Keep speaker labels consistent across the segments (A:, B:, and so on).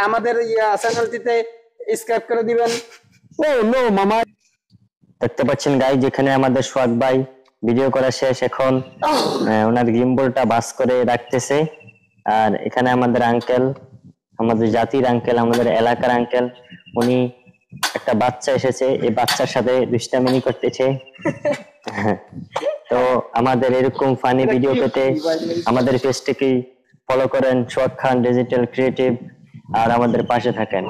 A: আমাদের চ্যানেলটিতে সাবস্ক্রাইব করে দিবেন।
B: ও নো মামা,
C: দেখতে পাচ্ছেন গাইস, যেখানে আমাদের সোহাগ ভাই ভিডিও করা শেষ, এখন ওনার গিম্বলটা বাস করে রাখতেছে। আর এখানে আমাদের আঙ্কেল, আমাদের জাতির আঙ্কেল, আমাদের এলাকার আঙ্কেল, উনি একটা বাচ্চা এসেছে, এই বাচ্চার সাথে দুষ্টামিনি করতেছে। তো আমাদের এরকম ফানি ভিডিও পেতে আমাদের পেজটিকে ফলো করেন, সোহাগ খান ডিজিটাল ক্রিয়েটিভ, আর আমাদের পাশে থাকেন।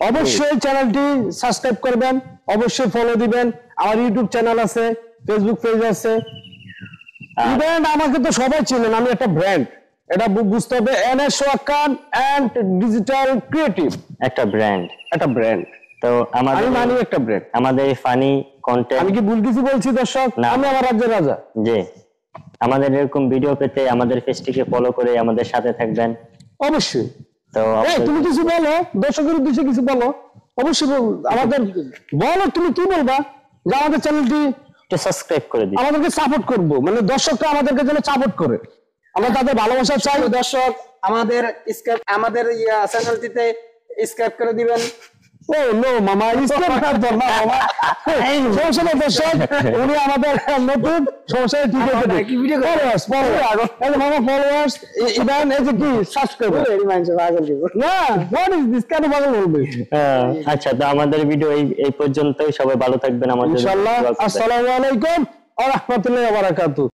B: অবশ্যই চ্যানেলটি সাবস্ক্রাইব করবেন, অবশ্যই ফলো দিবেন। আমার ইউটিউব চ্যানেল আছে, ফেসবুক পেজ আছে। ইভেন আমাকে তো সবাই চেনেন, আমি একটা ব্র্যান্ড, এটা বুঝতে হবে। NS Sohag Khan and digital creative
C: একটা ব্র্যান্ড,
B: একটা ব্র্যান্ড।
C: তো
B: আমি মানি একটা ব্র্যান্ড।
C: আমাদের ফানি কন্টেন্ট,
B: আমি কি ভুল কিছু বলছি দর্শক? আমি আমার রাজ্যের রাজা।
C: যে আমাদের এরকম ভিডিও পেতে আমাদের পেজটিকে ফলো করে আমাদের সাথে থাকবেন
B: অবশ্যই।
C: তো
B: তুমি কিছু বলো, দর্শকের উদ্দেশ্যে কিছু বলো। অবশ্যই আমাদের বলো, তুমি কি বলবা? যে আমাদের চ্যানেলটি
C: একটু সাবস্ক্রাইব করে দিন,
B: আমাদেরকে সাপোর্ট করবো, মানে দর্শকরা আমাদেরকে যেন সাপোর্ট করে, আমরা তাদের ভালোবাসা চাই।
A: দর্শক আমাদের চ্যানেলটিতে সাবস্ক্রাইব করে দিবেন।
B: ও নো মামা, স্ক্রিপ্ট কাট দাও না মামা। সমস্যা নেই দর্শক, উনি আমাদের নতুন সমস্যা ঠিক হতে দেয়। কি ভিডিও ফলোয়ার্স এই মামা, ফলোয়ার্স ইভেন এই যে কি সাবস্ক্রাইবার এই মাইন্ডে পাগল দিব না। হোয়াট ইজ দিস, কেন পাগল বলবে?
C: আচ্ছা, তো আমাদের ভিডিও এই পর্যন্তই। সবাই ভালো থাকবেন, আমাদের
B: ইনশাআল্লাহ। আসসালামু আলাইকুম ওয়া রাহমাতুল্লাহি ওয়া বারাকাতুহু।